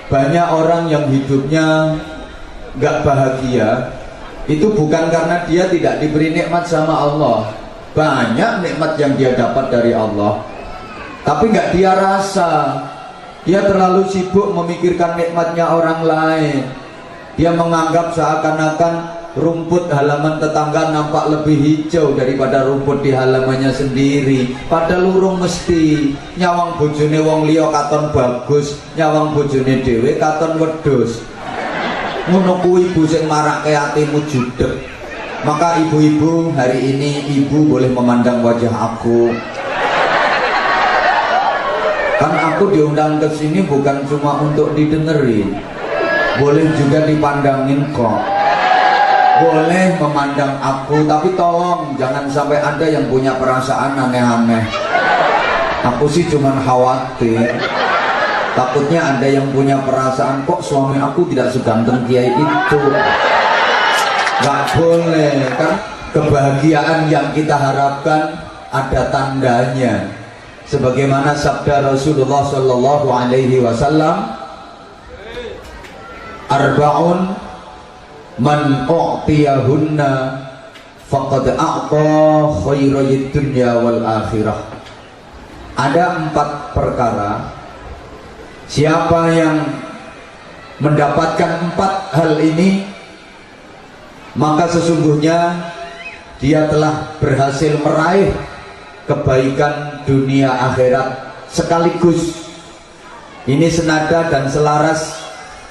banyak orang yang hidupnya nggak bahagia, itu bukan karena dia tidak diberi nikmat sama Allah. Banyak nikmat yang dia dapat dari Allah, tapi nggak dia rasa. Dia terlalu sibuk memikirkan nikmatnya orang lain. Dia menganggap seakan-akan rumput halaman tetangga nampak lebih hijau daripada rumput di halamannya sendiri. Padahal urung mesti. Nyawang bojone wong liya katon bagus, nyawang bojone dhewe katon wedhus. Ngono kuwi ibu sing marake atimu judeg. Maka ibu-ibu, hari ini ibu boleh memandang wajah aku. Kan aku diundang ke sini bukan cuma untuk didengerin, boleh juga dipandangin kok. Boleh memandang aku, tapi tolong jangan sampai ada yang punya perasaan aneh-aneh. Aku sih cuman khawatir, takutnya ada yang punya perasaan, kok suami aku tidak seganteng kiai itu. Gak boleh, kan kebahagiaan yang kita harapkan ada tandanya. Sebagaimana sabda Rasulullah Sallallahu Alaihi Wasallam, arba'un man u'tiyahunna faqad a'ta khairay dunya wal akhirah. Ada 4 perkara, siapa yang mendapatkan 4 hal ini, maka sesungguhnya dia telah berhasil meraih kebaikan dunia akhirat sekaligus. Ini senada dan selaras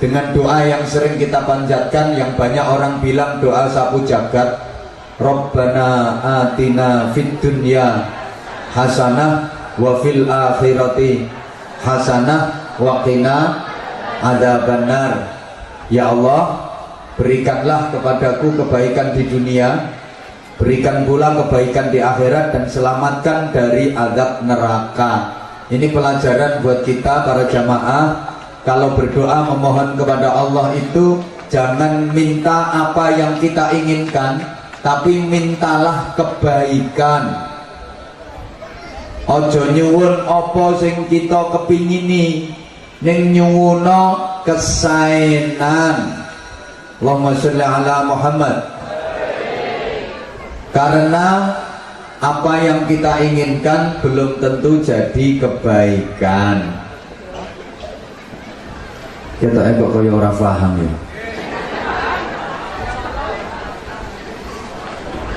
dengan doa yang sering kita panjatkan, yang banyak orang bilang doa sapu jagat, Rabbana atina fid dunya hasanah wa fil akhirati hasanah wa qina adzabannar. Ya Allah, berikanlah kepadaku kebaikan di dunia, berikan pula kebaikan di akhirat, dan selamatkan dari azab neraka. Ini pelajaran buat kita para jamaah. Kalau berdoa memohon kepada Allah itu jangan minta apa yang kita inginkan, tapi mintalah kebaikan. Ojo nyuwun apa sing kita kepingini, ning nyuwuna kesaenan. Allahumma sholli ala Muhammad. Karena apa yang kita inginkan belum tentu jadi kebaikan. Kita kok kaya ora paham ya.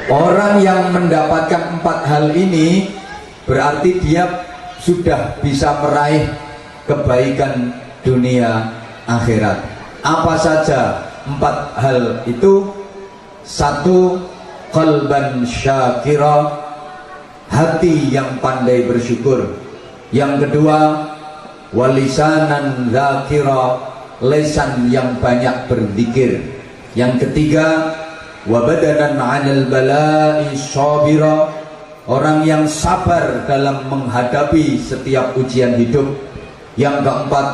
Orang yang mendapatkan 4 hal ini berarti dia sudah bisa meraih kebaikan dunia akhirat. Apa saja 4 hal itu? 1, qalban syakira, hati yang pandai bersyukur. Yang kedua, walisanan dzakira, lesan yang banyak berzikir. Yang ketiga, wabadanan 'alal bala'i sabira, orang yang sabar dalam menghadapi setiap ujian hidup. Yang keempat,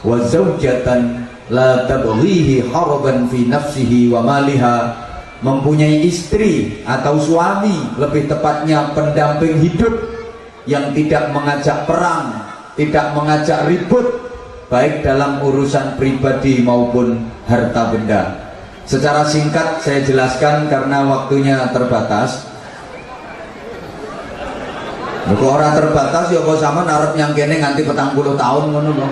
wazaujatan la tabghihi haraban fi nafsihi wa maliha, mempunyai istri atau suami, lebih tepatnya pendamping hidup, yang tidak mengajak perang, tidak mengajak ribut, baik dalam urusan pribadi maupun harta benda. Secara singkat saya jelaskan karena waktunya terbatas. Kok orang terbatas ya kok sama narep yang kene nganti 40 tahun ngono lho.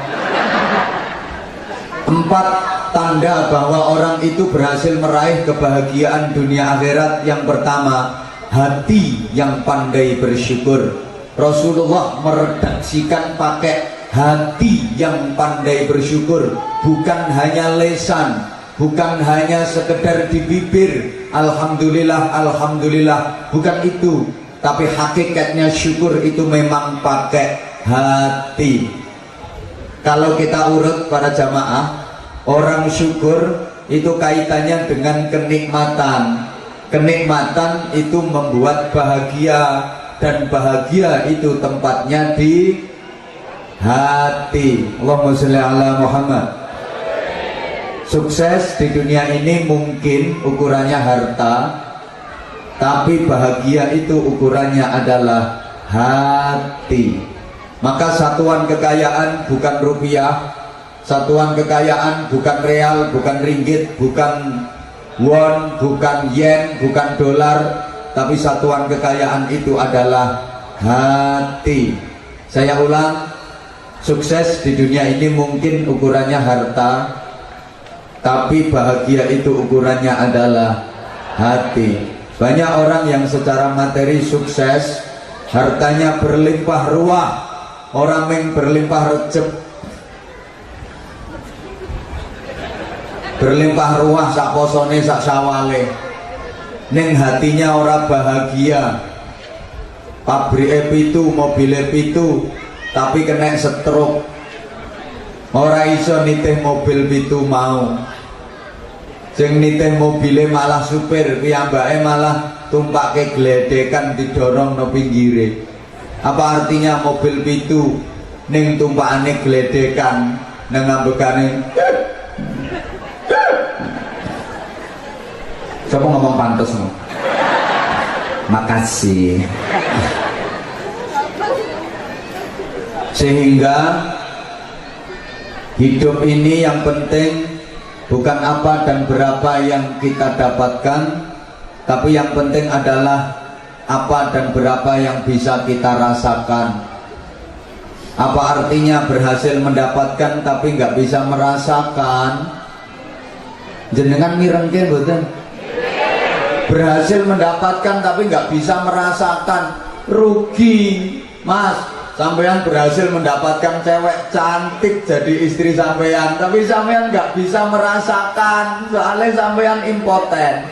4 tanda bahwa orang itu berhasil meraih kebahagiaan dunia akhirat. Yang pertama, hati yang pandai bersyukur. Rasulullah meredaksikan pakai hati yang pandai bersyukur, bukan hanya lesan, bukan hanya sekedar di bibir alhamdulillah alhamdulillah, bukan itu, tapi hakikatnya syukur itu memang pakai hati. Kalau kita urut para jamaah, orang syukur itu kaitannya dengan kenikmatan. Kenikmatan itu membuat bahagia, dan bahagia itu tempatnya di hati. Allahumma sholli ala Muhammad. Sukses di dunia ini mungkin ukurannya harta, tapi bahagia itu ukurannya adalah hati. Maka satuan kekayaan bukan rupiah, Satuan kekayaan bukan real, bukan ringgit, bukan won, bukan yen, bukan dolar, tapi satuan kekayaan itu adalah hati. Saya ulang, sukses di dunia ini mungkin ukurannya harta, tapi bahagia itu ukurannya adalah hati. Banyak orang yang secara materi sukses, hartanya berlimpah ruah, orang yang berlimpah recep, berlimpah ruah sak posone sak sawale, ning hatinya ora bahagia. Pabrike pitu, mobile pitu, tapi kena stroke, ora iso nitih mobil pitu mau. Sing nitih mobile malah supir, piyambake malah tumpake gledekan didorong no pinggire. Apa artinya mobil pitu ning tumpakane gledekan nang ambekane. Siapa ngomong pantes no? Makasih. Sehingga hidup ini yang penting bukan apa dan berapa yang kita dapatkan, tapi yang penting adalah apa dan berapa yang bisa kita rasakan. Apa artinya berhasil mendapatkan tapi nggak bisa merasakan? Jenengan mirengke mboten? Berhasil mendapatkan tapi nggak bisa merasakan, rugi mas. Sampean berhasil mendapatkan cewek cantik jadi istri sampean, tapi sampean nggak bisa merasakan, soalnya sampean impoten.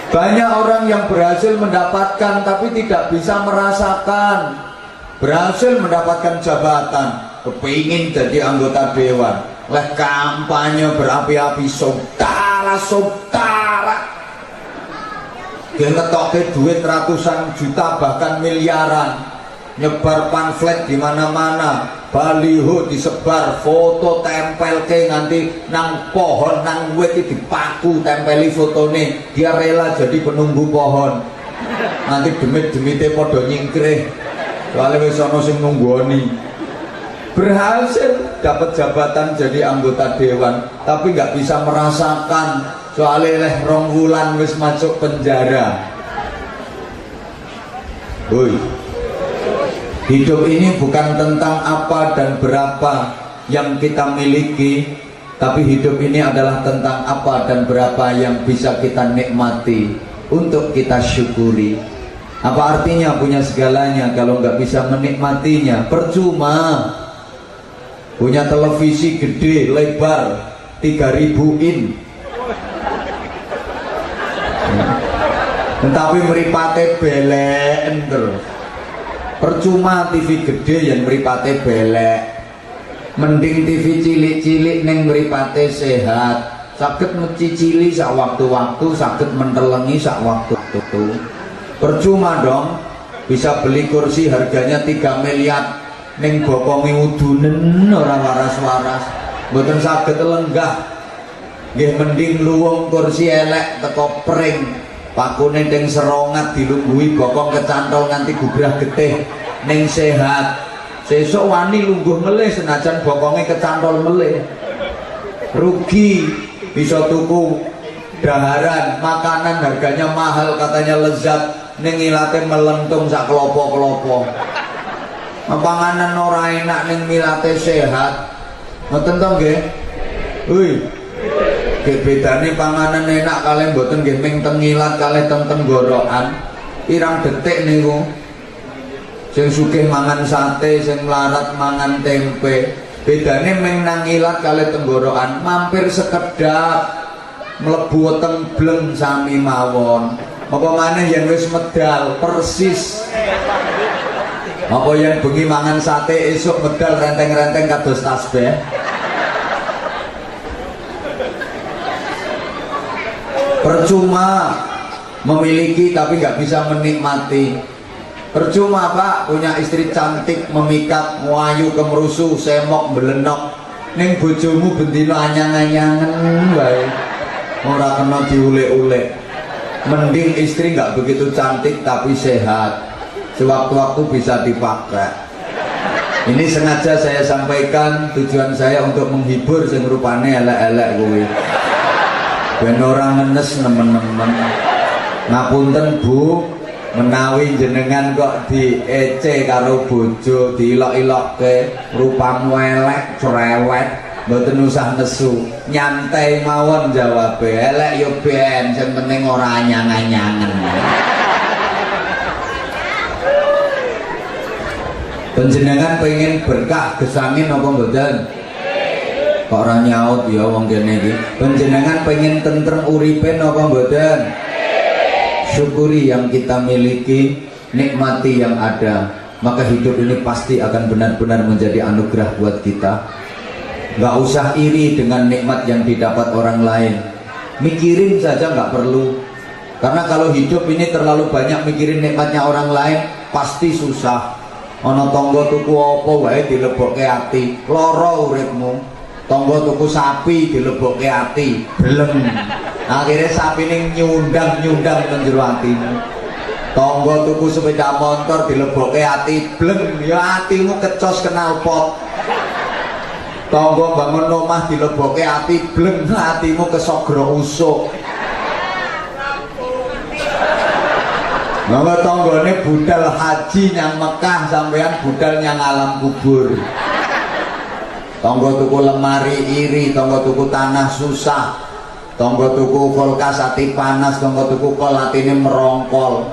Banyak orang yang berhasil mendapatkan tapi tidak bisa merasakan. Berhasil mendapatkan jabatan, kepingin jadi anggota dewan, leh kampanye berapi-api, saudara dia ngetokke duit ratusan juta bahkan miliaran, nyebar pamflet di mana-mana, baliho disebar, foto tempel ke nganti nang pohon nang wit dipaku tempeli fotone, dia rela jadi penunggu pohon. Nanti demit-demite podo nyingkrih, soalnya wis ana sing nunggoni. Berhasil dapat jabatan jadi anggota dewan, tapi nggak bisa merasakan, soalnya leh rong wulan wis masuk penjara. Woi, hidup ini bukan tentang apa dan berapa yang kita miliki, tapi hidup ini adalah tentang apa dan berapa yang bisa kita nikmati untuk kita syukuri. Apa artinya punya segalanya kalau nggak bisa menikmatinya? Percuma. Punya televisi gede lebar 3000 in, tapi meripate belek terus. Percuma TV gede yang meripate belek, mending TV cilik-cilik neng meripate sehat, sakit mencicili sak waktu-waktu, sakit mentelengi sak waktu-waktu. Percuma dong bisa beli kursi harganya 3 miliar neng bokongi udunen ora waras-waras, mboten saged lenggah. Nggih mending luwung kursi elek teko pring, pakune teng serongat dilungguhi bokong kecantol nganti gubrah getih ning sehat. Sesuk wani lungguh melih senajan bokonge kecantol melih. Rugi, bisa tuku daharan, makanan harganya mahal katanya lezat, ning ilate melentung sak kelopo-kelopo. Panganan ora enak ning milate sehat. Ngoten to nggih? Hui. Nggih bedane panganan enak kalih mboten nggih ming tengilat kalih teng tenggorokan. Pirang detik niku. Sing sugih mangan sate, sing melarat mangan tempe. Bedane ming nang ilat kalih tenggorokan, mampir sekedap mlebu teng bleng sami mawon. Apa maneh yen wis medal persis. Apa yang bengi mangan sate esok medal renteng-renteng kados tasbih. Percuma memiliki tapi nggak bisa menikmati. Percuma pak punya istri cantik, memikat, muayu, kemerusu, semok, belenok, ning bojomu bendino anyang-anyangen wae ora kena diulek-ulek. Mending istri nggak begitu cantik tapi sehat, sewaktu-waktu bisa dipakai. Ini sengaja saya sampaikan, tujuan saya untuk menghibur sing rupane elek-elek kuwi. Ben ora ngenes nemen-nemen. Ngapunten Bu, menawi jenengan kok diece karo bojo, diilok-ilokke, rupamu elek, cerewet, mboten usah nesu. Nyantai mawon jawabe. Elek yo ben, sing penting ora anyang-anyangen. Panjenengan pengen berkah gesangin apa mboten? Kok ora nyaut ya wong kene iki. Panjenengan pengen tentrem uripe apa mboten? Syukuri yang kita miliki, nikmati yang ada, maka hidup ini pasti akan benar-benar menjadi anugerah buat kita. Gak usah iri dengan nikmat yang didapat orang lain. Mikirin saja gak perlu. Karena kalau hidup ini terlalu banyak mikirin nikmatnya orang lain, pasti susah. Ana tangga tuku apa wae dilebokke ati, lara uripmu. Tangga tuku sapi dilebokke ati, beleng. Akhirnya sapi ini nyundang-nyundang nang jero atimu. Tangga tuku sepeda motor dilebokke ati, bleng, ya atimu kecos knalpot. Tangga bangun omah dilebokke ati, bleng, atimu kesogro usuk. Mama tanggane budal haji yang Mekah, sampean budal yang alam kubur. Tangga tuku lemari iri, tangga tuku tanah susah, tangga tuku kulkas ati panas, tangga tuku kol atine merongkol,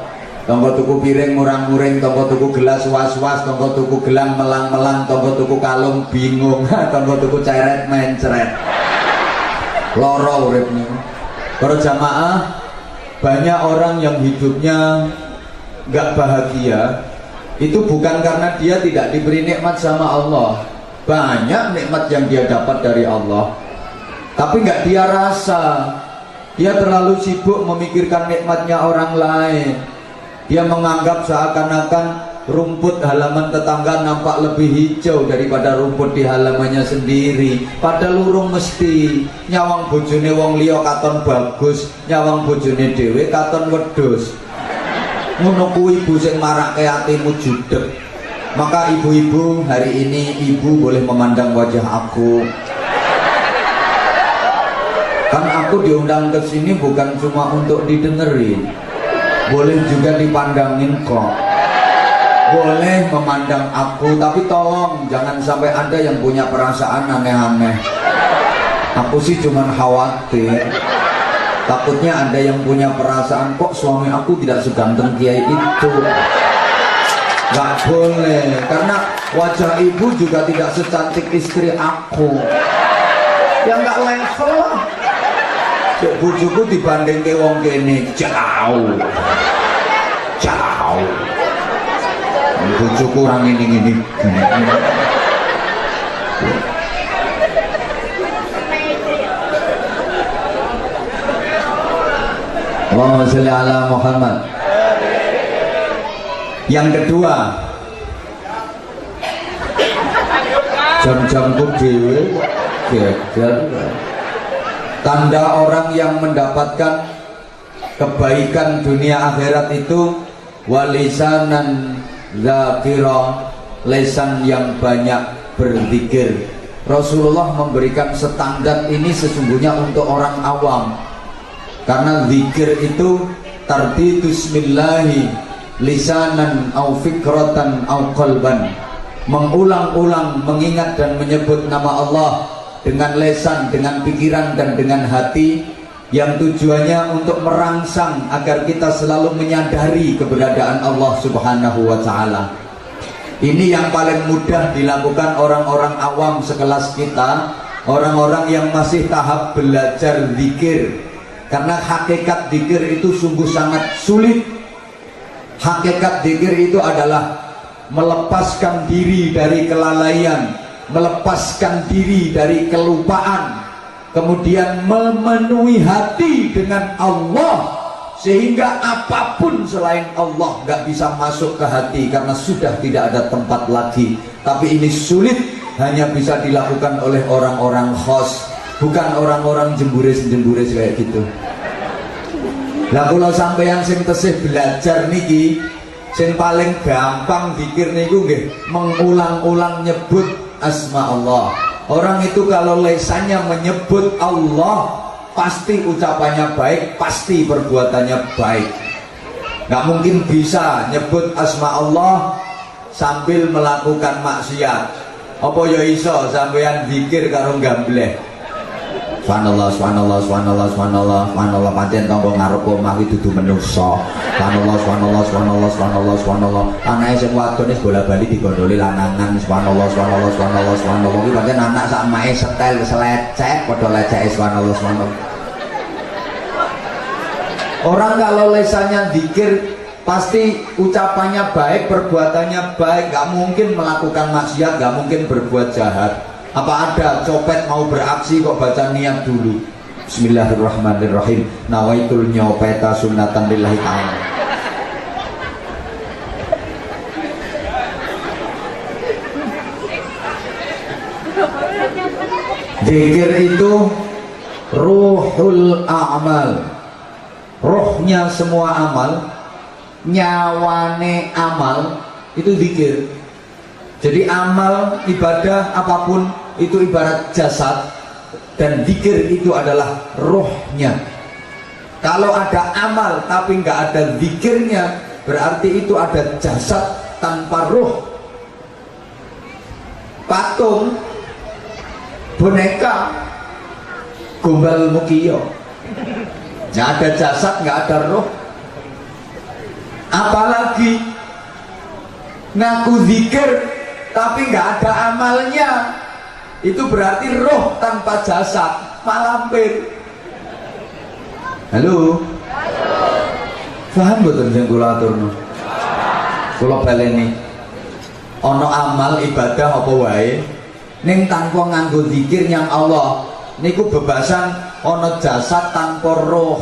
tangga tuku piring murang-muring, tangga tuku gelas was-was, tangga tuku gelang melang-melang, tangga tuku kalung bingung, tangga tuku ceret mencret. Lara uripmu. Para jamaah, banyak orang yang hidupnya gak bahagia, itu bukan karena dia tidak diberi nikmat sama Allah. Banyak nikmat yang dia dapat dari Allah, tapi gak dia rasa. Dia terlalu sibuk memikirkan nikmatnya orang lain. Dia menganggap seakan-akan rumput halaman tetangga nampak lebih hijau daripada rumput di halamannya sendiri. Padahal urung mesti. Nyawang bojone wong liya katon bagus, nyawang bojone dhewe katon wedhus. Ngono kuwi ibu sing marake atimu judeg. Maka ibu-ibu, hari ini ibu boleh memandang wajah aku. Kan aku diundang ke sini bukan cuma untuk didengerin, boleh juga dipandangin kok. Boleh memandang aku, tapi tolong jangan sampai ada yang punya perasaan aneh-aneh. Aku sih cuman khawatir, takutnya ada yang punya perasaan, kok suami aku tidak seganteng kiai itu. Gak boleh, karena wajah ibu juga tidak secantik istri aku. Ya gak level lah. Bujuku dibanding ke wong kene jauh. Jauh. Bujuku orang ini. Allahumma sholli ala Muhammad. Yang kedua, jam-jamku dewe geger. Tanda orang yang mendapatkan kebaikan dunia akhirat itu walisanan zakira, lesan yang banyak berzikir. Rasulullah memberikan standar ini sesungguhnya untuk orang awam, karena zikir itu tartitu bismillahi lisanan au fikratan au qalban, mengulang-ulang mengingat dan menyebut nama Allah dengan lesan, dengan pikiran dan dengan hati, yang tujuannya untuk merangsang agar kita selalu menyadari keberadaan Allah Subhanahu wa ta'ala. Ini yang paling mudah dilakukan orang-orang awam sekelas kita, orang-orang yang masih tahap belajar zikir. Karena hakikat zikir itu sungguh sangat sulit. Hakikat zikir itu adalah melepaskan diri dari kelalaian, melepaskan diri dari kelupaan, kemudian memenuhi hati dengan Allah, sehingga apapun selain Allah gak bisa masuk ke hati karena sudah tidak ada tempat lagi. Tapi ini sulit, hanya bisa dilakukan oleh orang-orang khos, bukan orang-orang jemburis-jemburis kayak gitu. Lah kula sampeyan sing tesih belajar niki, Sing paling gampang zikir niku nggih mengulang-ulang nyebut asma Allah. Orang itu kalau lesannya menyebut Allah, pasti ucapannya baik, pasti perbuatannya baik. Nggak mungkin bisa nyebut asma Allah sambil melakukan maksiat. Apa ya iso sampeyan zikir karo gambleh? Subhanallah, subhanallah, subhanallah, subhanallah, subhanallah, pancen tanggo ngarep omah iki dudu menungso. Subhanallah, subhanallah, subhanallah, subhanallah, subhanallah. Anake sing wadon wis bola-bali digondoli lanangan. Subhanallah, subhanallah, subhanallah, subhanallah. Iki pancen anak sak mae setel selecek padha leceke subhanallah, subhanallah. Orang kalau lesannya zikir pasti ucapannya baik, perbuatannya baik, gak mungkin melakukan maksiat, gak mungkin berbuat jahat. Apa ada copet mau beraksi kok baca niat dulu? Bismillahirrahmanirrahim. Nawaitul nyopeta sunatan lillahi ta'ala. Zikir itu ruhul a'mal, rohnya semua amal, nyawane amal itu zikir. Jadi amal ibadah apapun itu ibarat jasad, dan zikir itu adalah rohnya. Kalau ada amal tapi nggak ada zikirnya, berarti itu ada jasad tanpa roh. Patung, boneka, gombal mukiyo, nggak ada jasad, nggak ada roh. Apalagi ngaku zikir tapi nggak ada amalnya, itu berarti roh tanpa jasad, malampir. Halo? Paham betul yang kula aturno? Kula baleni. Ono amal ibadah apa wae ning tanpa nganggo zikir yang Allah niku bebasan ono jasad tanpa roh.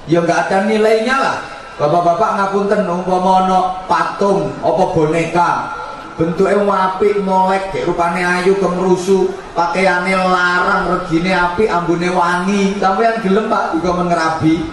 Ya nggak ada nilainya lah. Bapak-bapak ngapunten umpama ono patung apa boneka bentuknya apik molek kayak rupane ayu kemrusu, pakaiannya larang, regine apik, ambune wangi, sampeyan gelem Pak juga mengerabi.